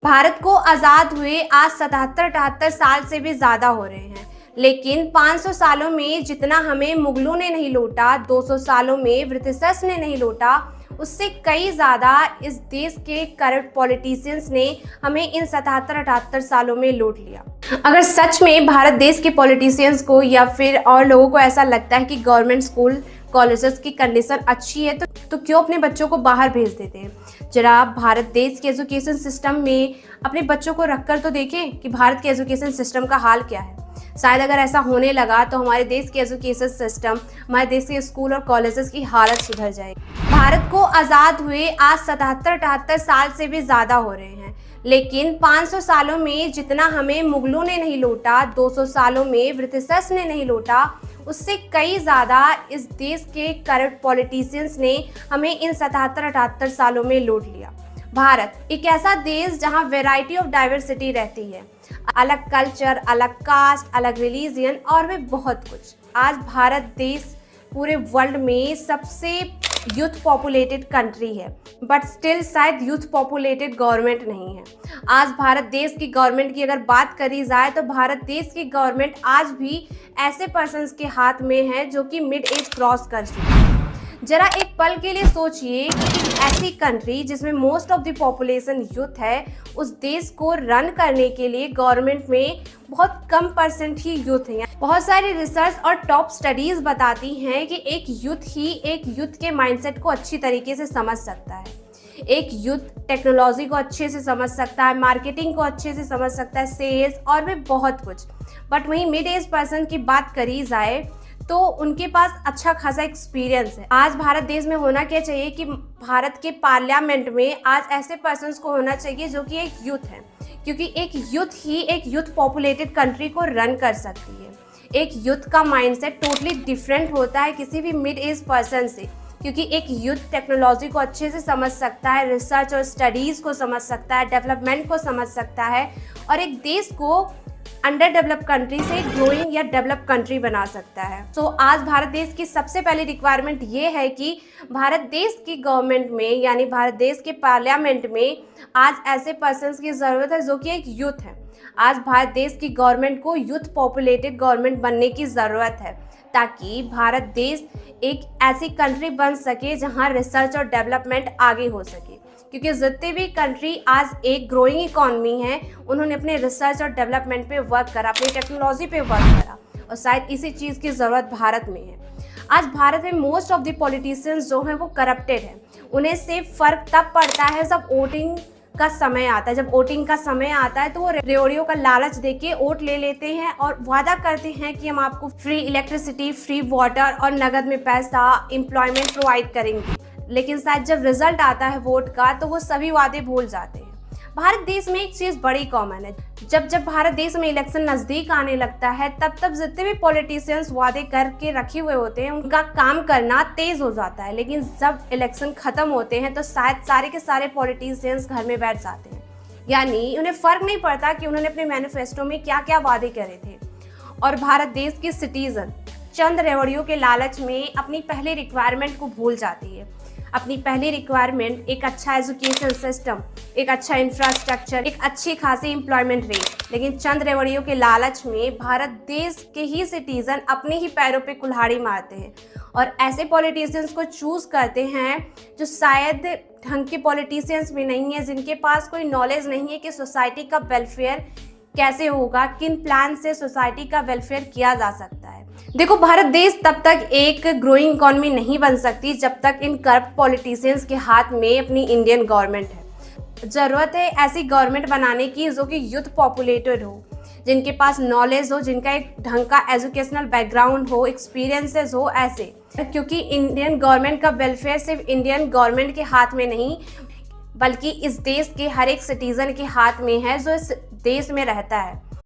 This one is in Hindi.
भारत को आज़ाद हुए आज 77-78 साल से भी ज़्यादा हो रहे हैं, लेकिन 500 सालों में जितना हमें मुगलों ने नहीं लूटा, 200 सालों में ब्रिटिशर्स ने नहीं लूटा, उससे कई ज़्यादा इस देश के करप्ट पॉलिटिशियंस ने हमें इन 77-78 सालों में लूट लिया। अगर सच में भारत देश के पॉलिटिशियंस को या फिर और लोगों को ऐसा लगता है कि गवर्नमेंट स्कूल कॉलेजेस की कंडीशन अच्छी है तो क्यों अपने बच्चों को बाहर भेज देते हैं। जरा आप भारत देश के एजुकेशन सिस्टम में अपने बच्चों को रखकर तो देखें कि भारत के एजुकेशन सिस्टम का हाल क्या है। शायद अगर ऐसा होने लगा तो हमारे देश के एजुकेशन सिस्टम, हमारे देश के स्कूल और कॉलेजेस की हालत सुधर जाएगी। भारत को आज़ाद हुए आज 77-78 साल से भी ज़्यादा हो रहे हैं, लेकिन 500 सालों में जितना हमें मुगलों ने नहीं लूटा, 200 सालों में ब्रिटिशर्स ने नहीं लूटा, उससे कई ज़्यादा इस देश के करप्ट पॉलिटिशियंस ने हमें इन 77-78 सालों में लूट लिया। भारत एक ऐसा देश जहां वैरायटी ऑफ डाइवर्सिटी रहती है, अलग कल्चर, अलग कास्ट, अलग रिलीजन और भी बहुत कुछ। आज भारत देश पूरे वर्ल्ड में सबसे यूथ पॉपुलेटेड कंट्री है, बट स्टिल शायद यूथ पॉपुलेटेड गवर्नमेंट नहीं है। आज भारत देश की गवर्नमेंट की अगर बात करी जाए तो भारत देश की गवर्नमेंट आज भी ऐसे पर्सन्स के हाथ में है जो कि मिड एज क्रॉस कर चुके हैं। जरा एक पल के लिए सोचिए कि ऐसी कंट्री जिसमें most of the population youth है, उस देश को रन करने के लिए गवर्नमेंट में बहुत कम परसेंट ही यूथ हैं। बहुत सारी रिसर्च और टॉप स्टडीज़ बताती हैं कि एक यूथ के माइंडसेट को अच्छी तरीके से समझ सकता है। एक यूथ टेक्नोलॉजी को अच्छे से समझ सकता है, मार्केटिंग को अच्छे से समझ सकता है, सेल्स और भी बहुत कुछ। बट वहीं मिड एज पर्सन की बात करी जाए तो उनके पास अच्छा खासा एक्सपीरियंस है। आज भारत देश में होना क्या चाहिए कि भारत के पार्लियामेंट में आज ऐसे पर्सन्स को होना चाहिए जो कि एक यूथ है, क्योंकि एक यूथ ही एक यूथ पॉपुलेटेड कंट्री को रन कर सकती है। एक यूथ का माइंडसेट टोटली डिफरेंट होता है किसी भी मिड एज पर्सन से, क्योंकि एक यूथ टेक्नोलॉजी को अच्छे से समझ सकता है, रिसर्च और स्टडीज़ को समझ सकता है, डेवलपमेंट को समझ सकता है और एक देश को अंडर डेवलप कंट्री से ग्रोइंग या डेवलप कंट्री बना सकता है। तो आज भारत देश की सबसे पहली रिक्वायरमेंट ये है कि भारत देश की गवर्नमेंट में यानी भारत देश के पार्लियामेंट में आज ऐसे पर्सन्स की ज़रूरत है जो कि एक यूथ है। आज भारत देश की गवर्नमेंट को यूथ पॉपुलेटेड गवर्नमेंट बनने की ज़रूरत है, ताकि भारत देश एक ऐसी कंट्री बन सके जहां रिसर्च और डेवलपमेंट आगे हो सके। क्योंकि जितने भी कंट्री आज एक ग्रोइंग इकॉनमी है, उन्होंने अपने रिसर्च और डेवलपमेंट पे वर्क करा, अपनी टेक्नोलॉजी पे वर्क करा और शायद इसी चीज़ की ज़रूरत भारत में है। आज भारत में मोस्ट ऑफ द पॉलिटिशियंस जो हैं वो करप्टेड हैं। उन्हें सिर्फ फ़र्क तब पड़ता है जब वोटिंग का समय आता है। जब वोटिंग का समय आता है तो वो रेवड़ियों का लालच देके वोट ले लेते हैं और वादा करते हैं कि हम आपको फ्री इलेक्ट्रिसिटी, फ्री वाटर और नगद में पैसा, एम्प्लॉयमेंट प्रोवाइड करेंगे। लेकिन शायद जब रिजल्ट आता है वोट का तो वो सभी वादे भूल जाते हैं। भारत देश में एक चीज़ बड़ी कॉमन है, जब भारत देश में इलेक्शन नज़दीक आने लगता है तब जितने भी पॉलिटिशियंस वादे करके रखे हुए होते हैं उनका काम करना तेज़ हो जाता है। लेकिन जब इलेक्शन ख़त्म होते हैं तो शायद सारे के सारे पॉलिटिशियंस घर में बैठ जाते हैं, यानी उन्हें फ़र्क नहीं पड़ता कि उन्होंने अपने मैनिफेस्टो में क्या क्या वादे करे थे। और भारत देश की सिटीज़न चंद रेवड़ियों के लालच में अपनी पहली रिक्वायरमेंट को भूल जाती है। अपनी पहली रिक्वायरमेंट एक अच्छा एजुकेशन सिस्टम, एक अच्छा इंफ्रास्ट्रक्चर, एक अच्छी खासी एम्प्लॉयमेंट रेट। लेकिन चंद रेवड़ियों के लालच में भारत देश के ही सिटीज़न अपने ही पैरों पे कुल्हाड़ी मारते हैं और ऐसे पॉलिटिशियंस को चूज़ करते हैं जो शायद ढंग के पॉलिटिशियंस भी नहीं है, जिनके पास कोई नॉलेज नहीं है कि सोसाइटी का वेलफेयर कैसे होगा, किन प्लान से सोसाइटी का वेलफेयर किया जा सकता है। देखो, भारत देश तब तक एक ग्रोइंग इकॉनमी नहीं बन सकती जब तक इन करप्ट पॉलिटिशियंस के हाथ में अपनी इंडियन गवर्नमेंट है। ज़रूरत है ऐसी गवर्नमेंट बनाने की जो कि यूथ पॉपुलेटेड हो, जिनके पास नॉलेज हो, जिनका एक ढंग का एजुकेशनल बैकग्राउंड हो, एक्सपीरियंसेस हो ऐसे। क्योंकि इंडियन गवर्नमेंट का वेलफेयर सिर्फ इंडियन गवर्नमेंट के हाथ में नहीं बल्कि इस देश के हर एक सिटीज़न के हाथ में है जो इस देश में रहता है।